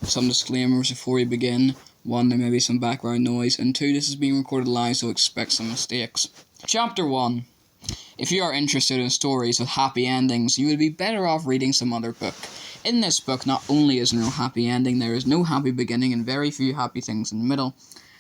Some disclaimers before we begin. 1. There may be some background noise, and 2. This is being recorded live, so expect some mistakes. Chapter 1. If you are interested in stories with happy endings, you would be better off reading some other book. In this book, not only is there no happy ending, there is no happy beginning and very few happy things in the middle.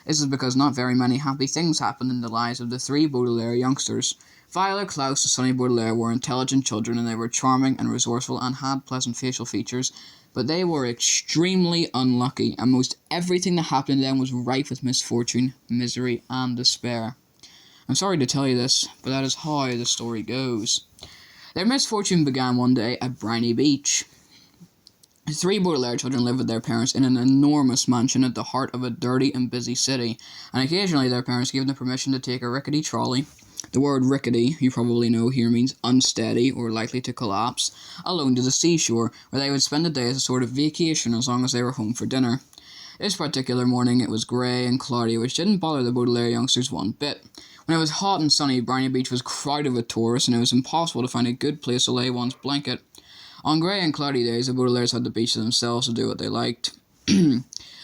This is because not very many happy things happened in the lives of the three Baudelaire youngsters. Violet, Klaus, and Sonny Baudelaire were intelligent children, and they were charming and resourceful and had pleasant facial features, but they were extremely unlucky, and most everything that happened to them was rife with misfortune, misery, and despair. I'm sorry to tell you this, but that is how the story goes. Their misfortune began one day at Briny Beach. The three Baudelaire children lived with their parents in an enormous mansion at the heart of a dirty and busy city, and occasionally their parents gave them permission to take a rickety trolley. The word rickety, you probably know here, means unsteady or likely to collapse, alone to the seashore, where they would spend the day as a sort of vacation as long as they were home for dinner. This particular morning it was grey and cloudy, which didn't bother the Baudelaire youngsters one bit. When it was hot and sunny, Briny Beach was crowded with tourists, and it was impossible to find a good place to lay one's blanket. On grey and cloudy days, the Baudelaires had the beach to themselves to do what they liked.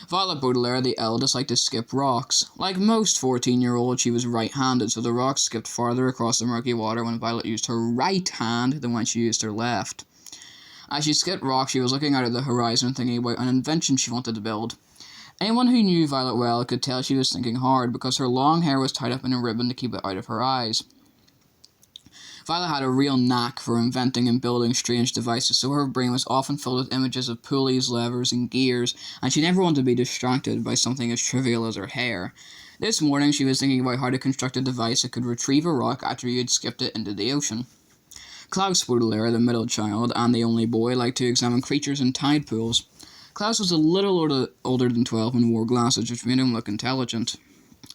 Violet Baudelaire, the eldest, liked to skip rocks. Like most 14-year-olds, she was right-handed, so the rocks skipped farther across the murky water when Violet used her right hand than when she used her left. As she skipped rocks, she was looking out at the horizon, thinking about an invention she wanted to build. Anyone who knew Violet well could tell she was thinking hard, because her long hair was tied up in a ribbon to keep it out of her eyes. Violet had a real knack for inventing and building strange devices, so her brain was often filled with images of pulleys, levers, and gears, and she never wanted to be distracted by something as trivial as her hair. This morning she was thinking about how to construct a device that could retrieve a rock after you had skipped it into the ocean. Klaus Baudelaire, the middle child and the only boy, liked to examine creatures in tide pools. Klaus was a little older than 12 and wore glasses, which made him look intelligent.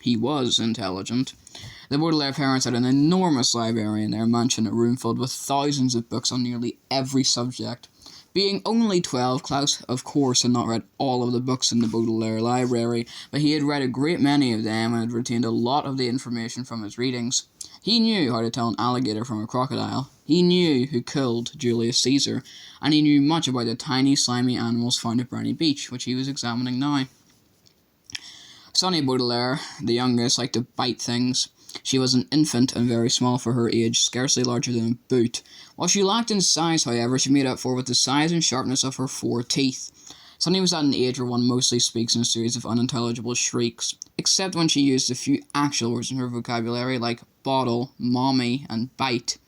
He was intelligent. The Baudelaire parents had an enormous library in their mansion, a room filled with thousands of books on nearly every subject. Being only 12, Klaus, of course, had not read all of the books in the Baudelaire library, but he had read a great many of them and had retained a lot of the information from his readings. He knew how to tell an alligator from a crocodile. He knew who killed Julius Caesar, and he knew much about the tiny, slimy animals found at Briny Beach, which he was examining now. Sonny Baudelaire, the youngest, liked to bite things. She was an infant and very small for her age, scarcely larger than a boot. While she lacked in size, however, she made up for with the size and sharpness of her 4 teeth. Sonny was at an age where one mostly speaks in a series of unintelligible shrieks, except when she used a few actual words in her vocabulary like bottle, mommy, and bite.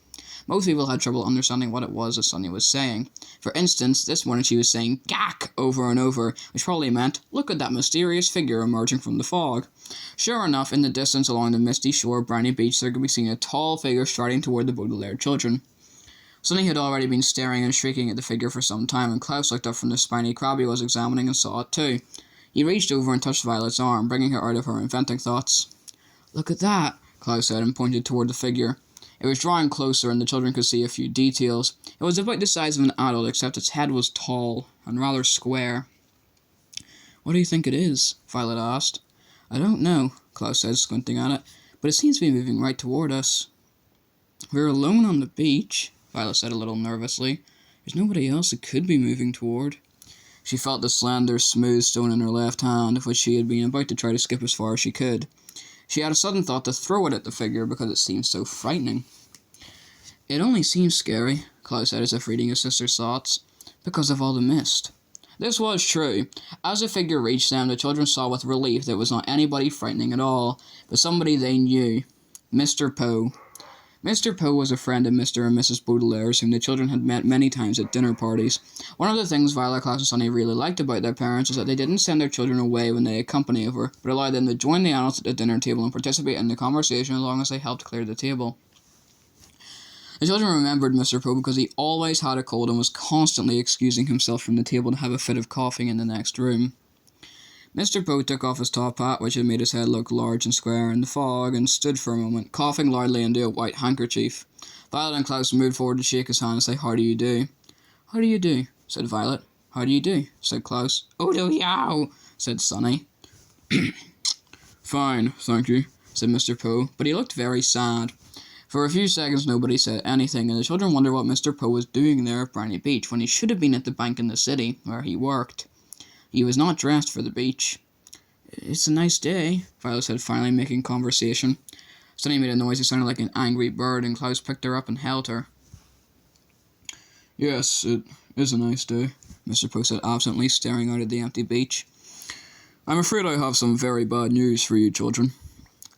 Most people had trouble understanding what it was that Sonny was saying. For instance, this morning she was saying "gack" over and over, which probably meant, "look at that mysterious figure emerging from the fog." Sure enough, in the distance along the misty shore of Briny Beach, there could be seen a tall figure striding toward the Baudelaire children. Sonny had already been staring and shrieking at the figure for some time, and Klaus looked up from the spiny crab he was examining and saw it too. He reached over and touched Violet's arm, bringing her out of her inventing thoughts. "Look at that," Klaus said, and pointed toward the figure. It was drawing closer, and the children could see a few details. It was about the size of an adult, except its head was tall and rather square. "What do you think it is?" Violet asked. "I don't know," Klaus said, squinting at it, "but it seems to be moving right toward us." "We're alone on the beach," Violet said a little nervously. "There's nobody else it could be moving toward." She felt the slender, smooth stone in her left hand, which she had been about to try to skip as far as she could. She had a sudden thought to throw it at the figure because it seemed so frightening. "It only seems scary," Klaus said as if reading his sister's thoughts, "because of all the mist." This was true. As the figure reached them, the children saw with relief that it was not anybody frightening at all, but somebody they knew. Mr. Poe. Mr. Poe was a friend of Mr. and Mrs. Baudelaire's, whom the children had met many times at dinner parties. One of the things Violet, Klaus, and Sonny really liked about their parents was that they didn't send their children away when they had company over, but allowed them to join the adults at the dinner table and participate in the conversation as long as they helped clear the table. The children remembered Mr. Poe because he always had a cold and was constantly excusing himself from the table to have a fit of coughing in the next room. Mr. Poe took off his top hat, which had made his head look large and square in the fog, and stood for a moment, coughing loudly into a white handkerchief. Violet and Klaus moved forward to shake his hand and say, "How do you do?" "How do you do?" said Violet. "How do you do?" said Klaus. "Oh, do yow," said Sonny. "Fine, thank you," said Mr. Poe, but he looked very sad. For a few seconds nobody said anything, and the children wondered what Mr. Poe was doing there at Briny Beach when he should have been at the bank in the city, where he worked. He was not dressed for the beach. "It's a nice day," Violet said, finally making conversation. Sunny made a noise that sounded like an angry bird, and Klaus picked her up and held her. "Yes, it is a nice day," Mr. Poe said absently, staring out at the empty beach. "I'm afraid I have some very bad news for you children."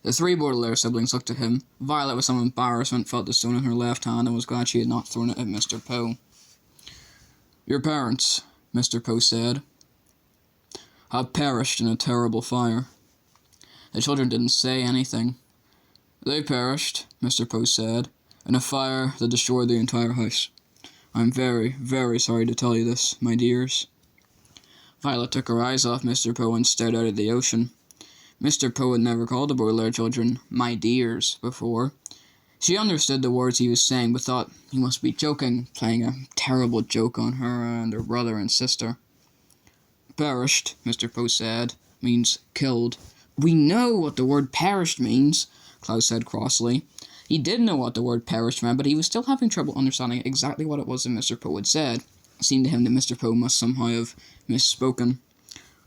The three Baudelaire siblings looked at him. Violet, with some embarrassment, felt the stone in her left hand and was glad she had not thrown it at Mr. Poe. "Your parents," Mr. Poe said, "have perished in a terrible fire." The children didn't say anything. "They perished," Mr. Poe said, "in a fire that destroyed the entire house. I'm very, very sorry to tell you this, my dears." Violet took her eyes off Mr. Poe and stared out at the ocean. Mr. Poe had never called the Baudelaire children "my dears" before. She understood the words he was saying, but thought he must be joking, playing a terrible joke on her and her brother and sister. "Perished," Mr. Poe said, "means killed." "We know what the word perished means," Klaus said crossly. He did know what the word perished meant, but he was still having trouble understanding exactly what it was that Mr. Poe had said. It seemed to him that Mr. Poe must somehow have misspoken.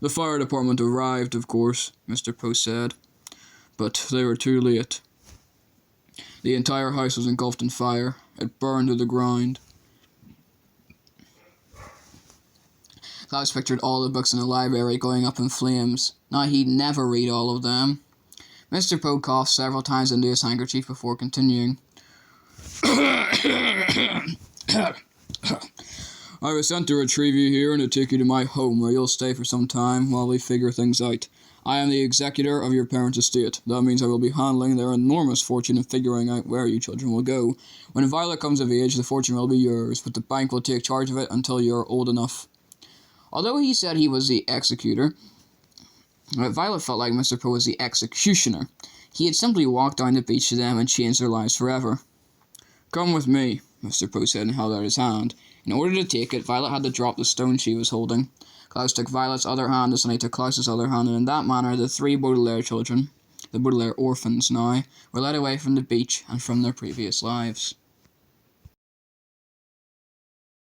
"The fire department arrived, of course," Mr. Poe said, "but they were too late. The entire house was engulfed in fire. It burned to the ground." Klaus pictured all the books in the library going up in flames. Now he'd never read all of them. Mr. Poe coughed several times into his handkerchief before continuing. "I was sent to retrieve you here and to take you to my home, where you'll stay for some time while we figure things out. I am the executor of your parents' estate. That means I will be handling their enormous fortune and figuring out where you children will go. When Violet comes of age, the fortune will be yours, but the bank will take charge of it until you are old enough." Although he said he was the executor, Violet felt like Mr. Poe was the executioner. He had simply walked down the beach to them and changed their lives forever. "Come with me," Mr. Poe said, and held out his hand. In order to take it, Violet had to drop the stone she was holding. Klaus took Violet's other hand, and Sunny took Klaus's other hand, and in that manner the three Baudelaire children, the Baudelaire orphans now, were led away from the beach and from their previous lives.